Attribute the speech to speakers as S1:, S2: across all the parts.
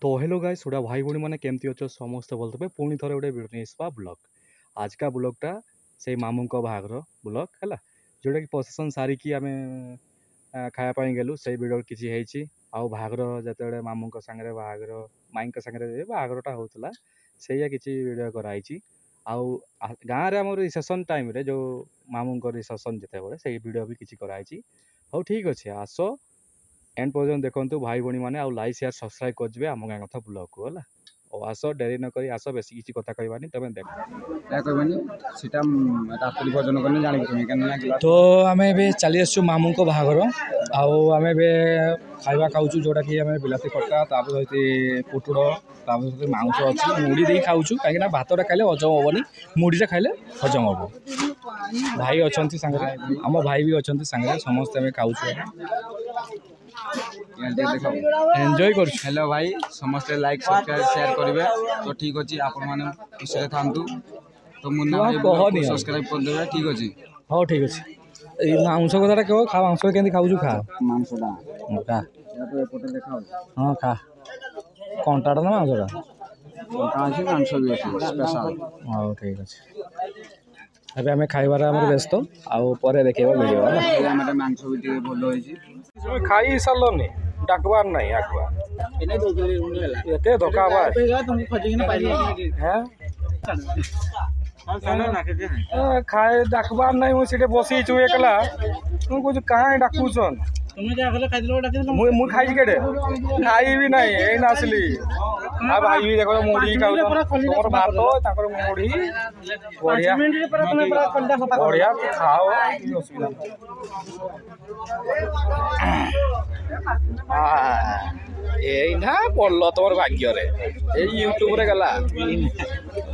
S1: तो hello guys Voda भाई भूणी मैंने केमती अच्छो समस्ते बोलते पुणी थोड़े गोटे भिडियो ब्लॉग आज का ब्लॉगटा से मामू बाहागर ब्लॉग है जोटा कि प्रोसेसन सारिकी आम खायापाई गलु से भिडियो किसी आउ बाहागर जो मामू सांगे बाहागर माई सांगे बाहागरटा होता से किसी भिडियो कराई आउ गाँव में आम रिसेप्शन टाइम जो मामू रिसेप्शन जिते से भिडियो भी किसी कराई हो ठीक अच्छे आस एंड पर्यटन देखो भाई भौणी मैंने लाइक शेयर सब्सक्राइब कर आम गाँव कथा ब्लॉग को है और आस डेरी नक आस बेस किसी कथा कहबानी तुम देख
S2: तो आम चली आसु मामू को बाहागर आम खाଇବା खाऊँ जोटा कि आम बिलाती खटा सहित पुटुड़ सहित मांस अच्छी मुड़ी दे खाऊँ कहीं भातटा खाइले हजम हेनी मुड़ीटा खाइले हजम हम भाई अच्छा सांगे आम भाई भी अच्छा सांगे समस्त आम खाऊँ एंजॉय कर
S3: हेलो भाई समस्ते लाइक सब्सक्राइब शेयर करेंगे तो ठीक अच्छे आपण मैंने खुशी था तो मुन्ना भाई सब्सक्राइब कर देबे ठीक अच्छे
S2: हाँ ठीक अच्छे मांस कथा कह खा मांस के खाऊ खा
S3: मांसटा
S2: हाँ खा कंटाटा ना मांसटा
S3: मांस भी अच्छे स्पेशल
S2: हाँ ठीक अच्छे अभी आम खाइबार व्यस्त आउ पर देखा वीडियो
S3: मांस भी भल हो
S2: खाई सारे डाकबार ना आगुआ ये धोखा खाए डाकबार ना मुझे बसी एकला तुम कहाँ डाकुन मुझे खाई के खाई भी नहीं एन आसली आ भाई भी देख मुढ़ी खाऊ भात मुढ़ी बढ़िया बढ़िया खाओ असुविधा ना पड़ल तुम भाग्य यूट्यूब रे गला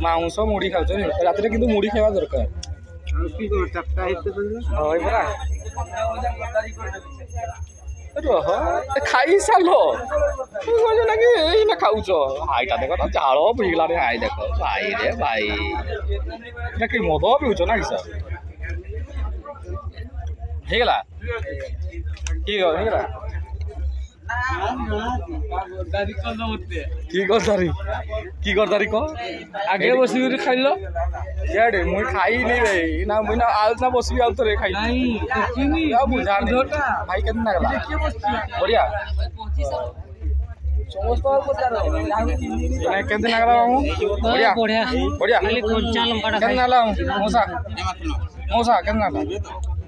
S2: मांस मुढ़ी खाऊ रात कि मुढ़ी खावा दरकार खाई साल ना खाऊ हाईटा देख तो झाड़ पिघला हाई देख भाई रे भाई कि मद पीऊच ना कि सर होगला की करदारी कह आगे बस खाइल क्या मुई खाई नहीं भाई ना मुई ना आज ना बस आउ थे खाई बुझा भाई के बढ़िया केमती लगला बढ़िया बढ़िया बढ़िया मौसा मौसा के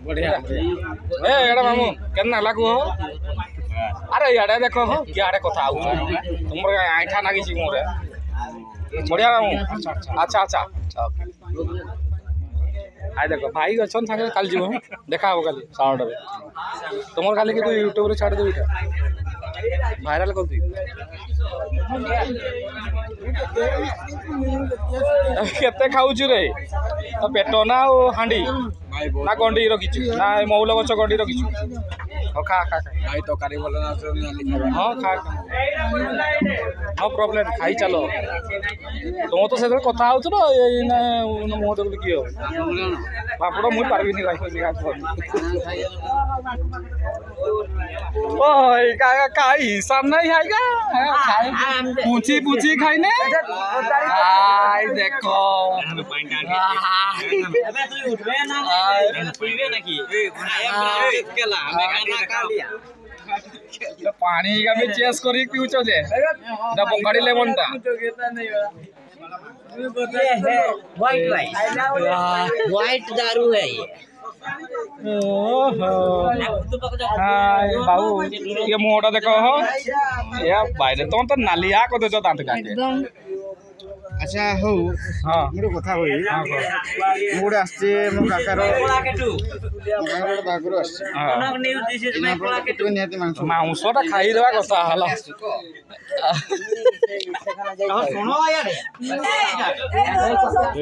S2: बढ़िया एड़ा मामू के कह अरे इे देख इे कथा तुम आईठा लगी मोर बढ़िया मामू अच्छा अच्छा आई देख भाई अच्छा सागे कल जीव देखा कल साढ़े तुम खाली कि यूट्यूब छाड़ देवी भाइराल कर केते खाऊ रे पेट ना हांडी ना गंडी रखी ना मौल गच गंडी रखी खा खा
S3: भाई तो कारी बोल ना
S2: हाँ खा नो प्रॉब्लम खाई चलो तुम तो से कथा हो मुह देख किए पापड़ मुझे पार्बी हिसाब नहीं है पूछी पूछी खाइने देखो पानी का भी चेस करी पीउछ जे दा बंगाड़ी लेमन ता
S4: ये है व्हाइट राइस व्हाइट दारू है ये
S2: बाबू ये मुहटा देखो हो या बाहर तुम तो नालिया कर दे दांत काटे
S3: अच्छा हो हाँ मोर कथा होई मोर आछे मो काकार बागुर आछे
S2: मांसटा खाई देवा कथा हला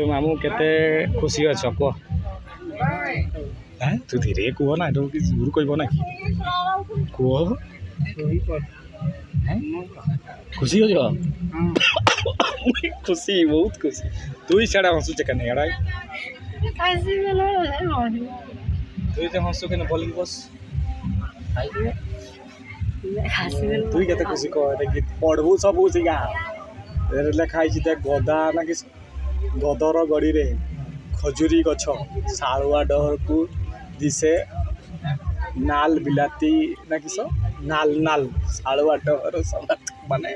S2: मामू केते खुशी अछ को तू धीरे कह ना तो जोर कह ना कह खुशी हो खुशी बहुत खुशी तू ही छाड़ा हंसुचे कने एड़ा तू जे हंसु कने बोलिंग बस তুই কেতে খুশি কহ এটা পড়বু ସବୁ ଶିଖା ଲେଖା ହେଇଛି ଦେଖ ଗଦା ନା କି ଗଦର ଗଡ଼ିରେ ଖଜୁରୀ ଗଛ ଶାଳୁଆ ଡହରକୁ ଦିଶେ ନାଲ ବିଲାତି ନା କିସ ନାଲ ନାଲ ଶାଳୁଆ ଡହର ସମାତ ମାନେ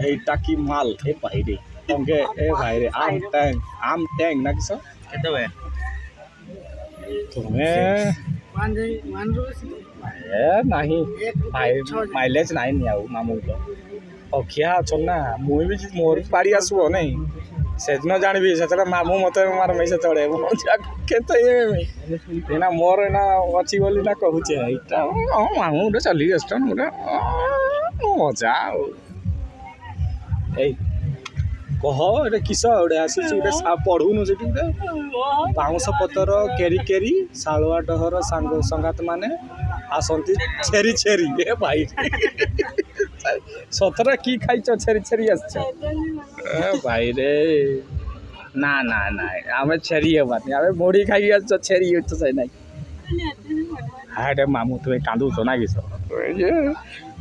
S2: এইটা কি মাল এ ভাইরে টঙ্গে এ ভাইরে আম ট্যাং না কিস
S3: କେତେ ବେ
S2: তুমি ଏ ନାହିଁ ମାଇଲେଜ ନାହିଁ ଆଉ ମାମୁଁଙ୍କ ଅଖିଆ ଅଛନ୍ ନା ମୁଇଁ ବି ମୋର ପାଡ଼ି ଆସିବ ନାଇଁ ସେଦିନ ଜାଣିବି ସେତେବେଳେ ମାମୁଁ ମୋତେ ମାରମି ସେତେବେଳେ କେତେ ଏଇନା ମୋର ଏଇନା ଅଛି ବୋଲି ନା କହୁଛେ ଏଇଟା ହଁ ମାମୁଁ ଗୋଟେ ଚାଲିକି ଆସିଛନ୍ ଗୋଟେ ମଜା ଆଉ ଏଇ କହ ଏଇଟା କିସ ଗୋଟେ ଆସିଛି ଗୋଟେ ପଢ଼ୁନୁ ସେଠି ଗୋଟେ ବାଉଁଶ ପତର କେରି କେରି ଶାଳୁଆ ଡହର ସାଙ୍ଗ ସଙ୍ଗାତ ମାନେ ଆସନ୍ତି ଛେରି ଛେରି ଏ ଭାଇ ସତରା କି ଖାଇଛ ଛେରି ଛେରି ଆସିଛ ଏ ଭାଇରେ ନା ନା ନାଇଁ ଆମେ ଛେରି ହେବାନି ଆମେ ମୁଢ଼ି ଖାଇକି ଆସିଛ ଛେରି ହେଉଛ ସେ ନାଇଁ ହାଟେ ମାମୁଁ ତୁମେ କାନ୍ଦୁଛ ନା କିସ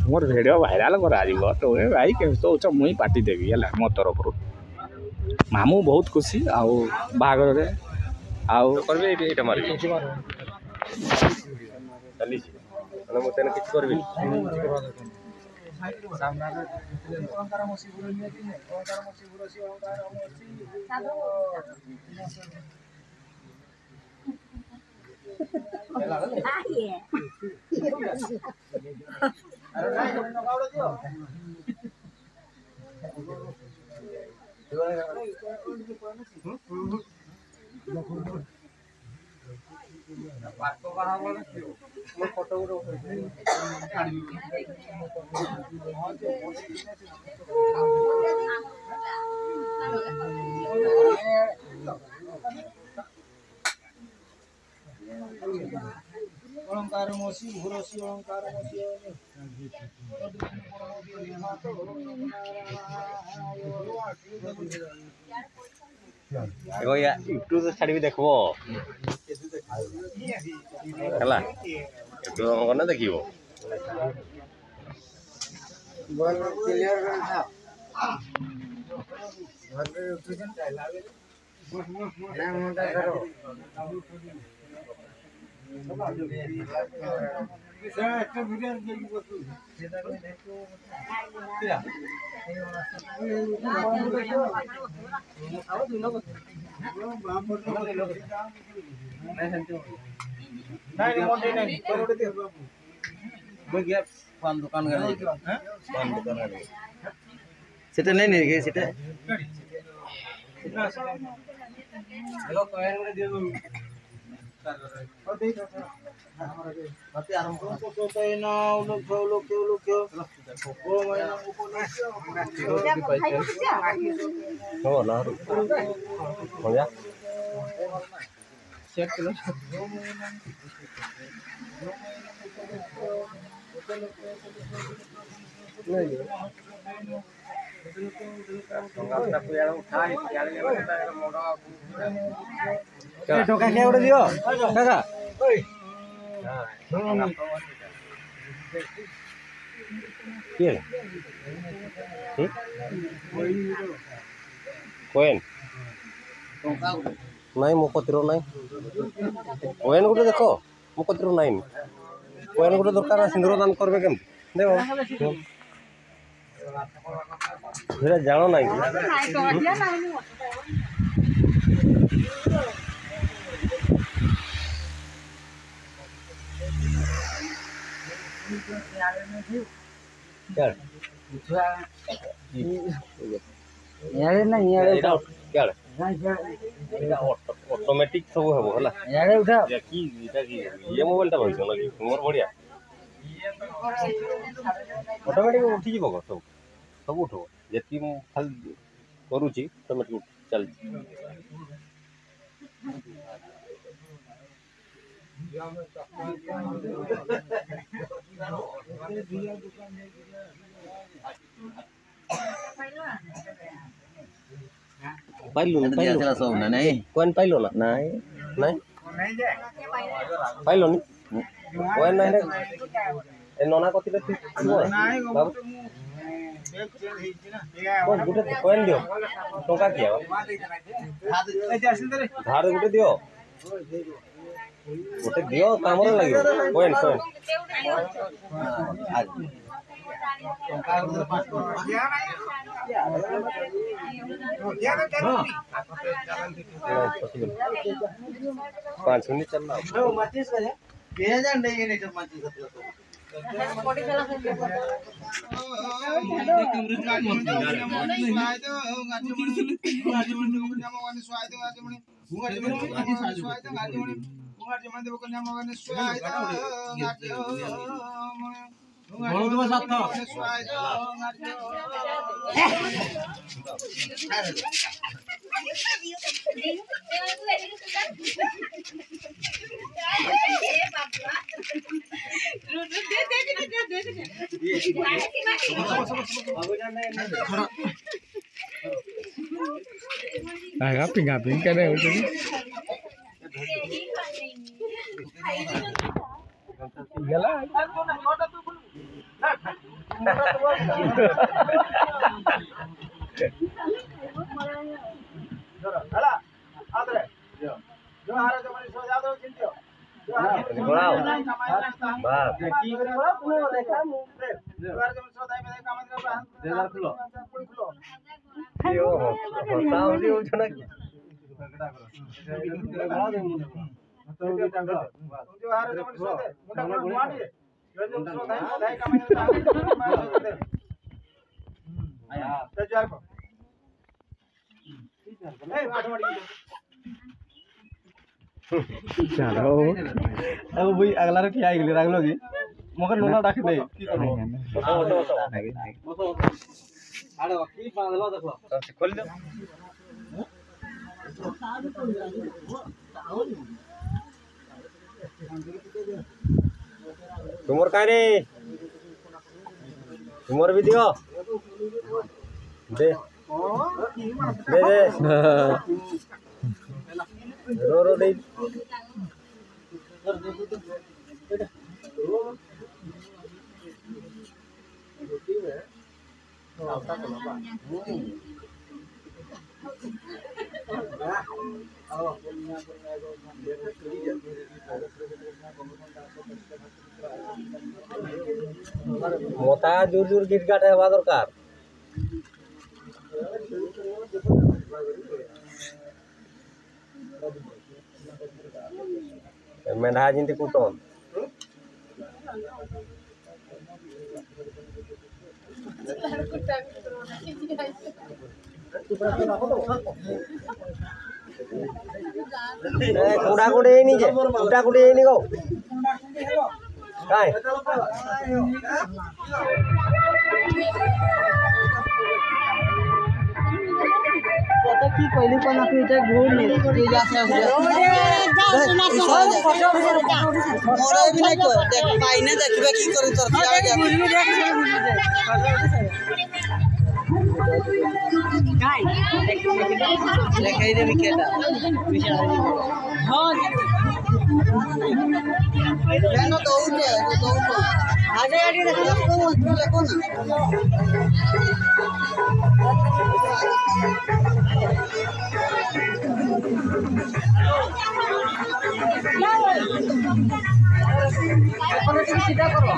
S2: ତୁମର ଭିଡ଼ିଓ ଭାଇରାଲ କରାଯିବ ତୁମେ ଭାଇ କେମିତି କହୁଛ ମୁଇଁ ପାଟି ଦେବି ହେଲା ମୋ ତରଫରୁ ମାମୁଁ ବହୁତ ଖୁସି ଆଉ ବାହାଘରରେ ଆଉ
S3: କରିବି ଏଇଟା ମାରିବି ଚାଲିଛି ମାନେ ମୁଁ ତେଣୁ କିଛି କରିବି
S2: অলঙ্কার মসি ভুরসি অলঙ্কার মসি
S3: ୟୁଟ୍ୟୁବରେ ଛାଡ଼ିବି ଦେଖିବ ହେଲା ୟୁଟ୍ୟୁବ କନେ ଦେଖିବ
S4: সেটা নেই নাকি সেটা
S2: ଟଙ୍କା କିଏ ଗୋଟେ ଦିଅ କାକା
S3: କିଏ କୋଏନ୍ ନାଇଁ ମୋ କତିର ନାଇଁ କୋଏନ୍ ଗୋଟେ ଦେଖ ମୋ କତିର ନାଇଁ କୋଏନ୍ ଗୋଟେ ଦରକାର ସିନ୍ଦୁର ଦାନ କରିବେ କେମିତି ଦେଖ ସେଟା ଜାଣ ନାହିଁ ଅଟୋମେଟିକ୍ ସବୁ ହେବ ହେଲା କି ଇଏ ମୋବାଇଲଟା ଭାବିଛ ନା କି ମୋର ବଢ଼ିଆ ଅଟୋମେଟିକ୍ ଉଠିଯିବ ସବୁ ସବୁ ଉଠିବ ଯେତିକି ମୁଁ ଖାଲି କରୁଛି ଅଟୋମେଟିକ୍ ଚାଲିଛି ପାଇଲୁନି ସବୁ ନା ନାଇଁ କୋଏନ୍ ପାଇଲ ନା ନାଇଁ ନାଇଁ ପାଇଲନି କୋଏନ୍ ନାହିଁ
S5: ଏ ନନା କତିରେ ବାବୁ ଗୋଟେ କଏନ୍ ଦିଅ ଟଙ୍କା କିଆ ଧାର ଗୋଟେ ଦିଅ ଗୋଟେ ଦିଅ କାମରେ ଲାଗିବ କଏନ୍ କଏନ୍ पाँच मिनट चल रहा
S1: ngaping cái này चलो अब भाई अगला रे ठिया गेली रागलो की मगर नोना डाक दे की करबो आडो की बांधलो देखो खोल दे तुमर का रे तुमर भी दियो दे दे दे रो दे मोटा जोर जोर गीत गाते हवा दरकार मेढा जिंती कुटन कुड़ा कुड़े नहीं जे कुड़ा कुड़े नहीं गो काय
S6: কত কি কইলি কোন তুই এটা ঘুর নে তুই যাচ্ছে মোরে भी नहीं को देख पाइने देखबे की करी তোর কি আগে গাই দেখাই দেবি কেটা हां কেন দৌড়ে দৌড় আগে আগে দেখো দেখো না सीधा करो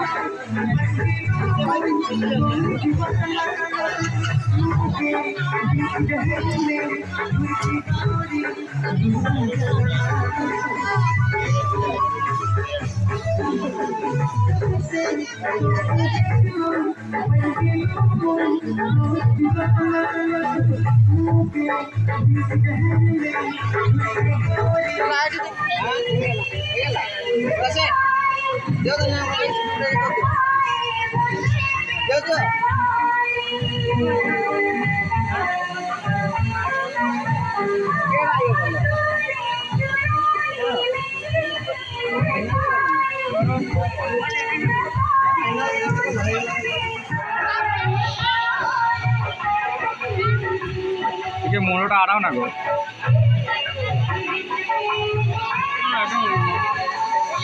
S2: মোড়টা আড়াও না গো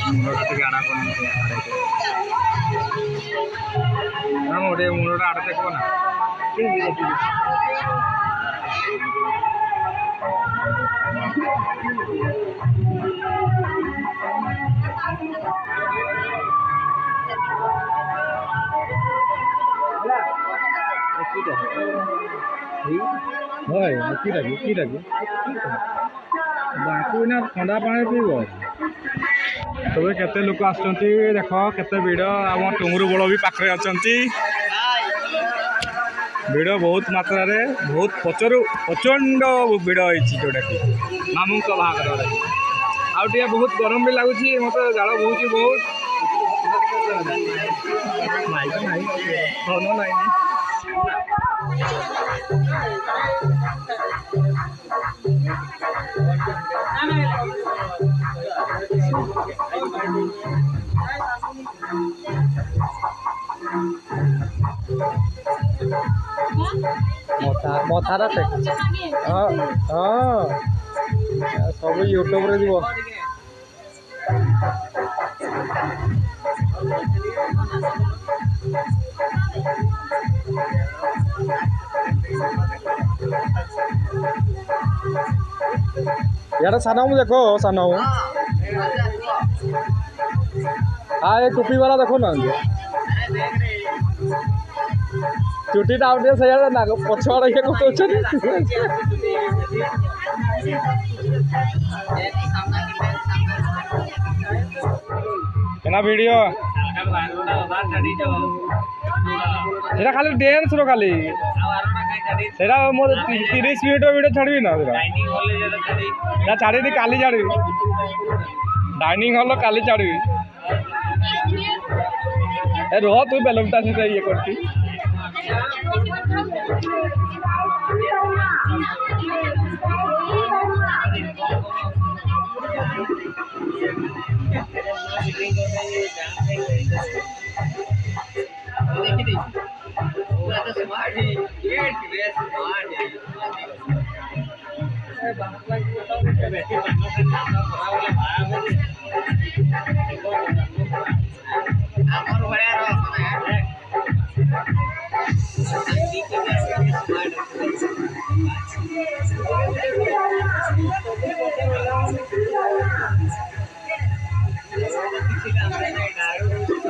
S2: ମୁଣ୍ଡଟା ଟିକେ ଆଡ଼ା କରୁନି ଗୋଟେ ମୁଣ୍ଡଟା ଆଡ଼ା ଦେଖିବ ନା ठंडा पानी पीब तबे केते लोक आसुचंती देख केते भिड़ आम टुंगुरु बड़ भी पाखरे अछंती भिड़ बहुत मात्रा रे बहुत प्रचंड भिड़ होइछि जोटा कि मामू को बाहागर रे आउ टिया बहुत गरम भी लागुछि मते जाळ बहुछि बहुत माइक नाही फोन नाही मथार हाँ हाँ सब यूट्यूब रे जीव यार साना देखो साना हाँ ये टोपी वाला देखो ना चुटी टाउटे से ना पछवाड़ा ये कौन वीडियो सेटा खाली डांस रो खाली सेटा मोर 30 मिनिट वीडियो छाड़बी ना ना छाड़ी काली छाड़ी डाइनिंग हॉल काली छाड़ी रह तू बेलमटा से ये करती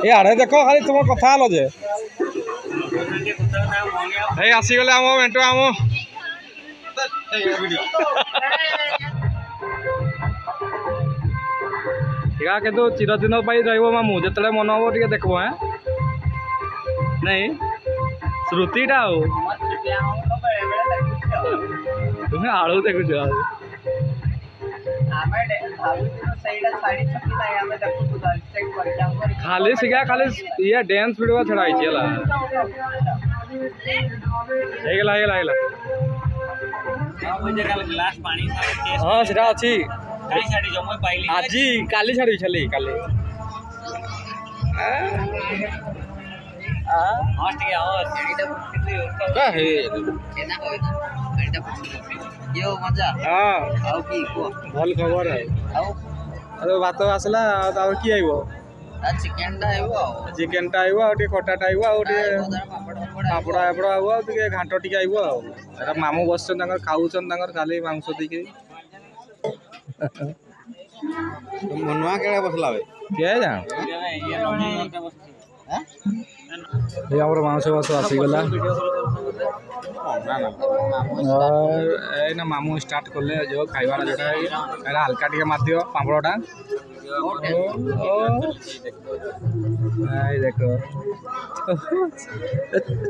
S2: यार देखो खाली तुम कथा हल जे आसीगले आम मेंटो आम किंतु चिरदिन मामू जो मन हम टे देखब हाँ नहीं श्रुतिटा तुम्हें आलू देखुच खाली सिगा खाली ये डांस वीडियो छड़ाई हाँ सीटा अच्छी आज काली छाड़ी छली काली भल खबर है अरे भात आसला कि आइब चिकेन टा आइब खटाटा आइब पापड़ एपड़ आइब घाट टी आइब मामू बस खाऊन खाली मांस देके मनुआ के बसला किए जान ये आम मांस बास आसीगला मामू स्टार्ट कले जो खाइबा जोटा हल्का टे मारदियो पापड़टा देख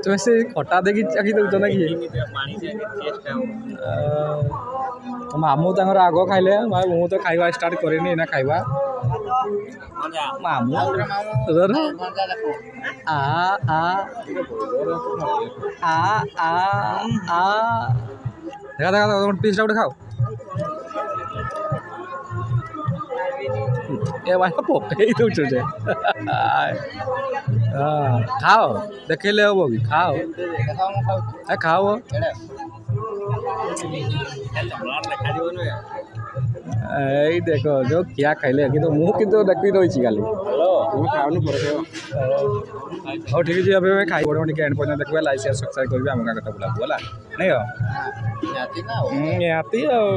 S2: तुम से खटा देखी चाखी दौच ना कि मामू तक आग खाइले मु तो खाइबा स्टार्ट करेनी ना खाइबा मामू आ आ आ आ आ देखा देखा पीसटा गोटे खाओ ए भाई पकई दौच खाओ देखले हम कि खाओ खाओ ଏଇ ଦେଖ ଯୋଉ ଖିଆ ଖାଇଲେ କିନ୍ତୁ ମୁଁ କିନ୍ତୁ ଦେଖି ରହିଛି ଖାଲି
S3: তুমি খাওনি পরে খাও
S2: ହଉ ଠିକ୍ ଅଛି ଏବେ ଖାଇ ପଡ଼ିବ ଟିକେ ଏଣ୍ଡ ପର୍ଯ୍ୟନ୍ତ ଦେଖିବା ଲାଇକ୍ ସେୟାର ସବସ୍କ୍ରାଇବ୍ କରିବେ ଆମ ଗାଁ କଥା ବୁଲାବୁ ହେଲା ନାଇଁ
S4: जाती ना
S2: ନିହାତି ଆଉ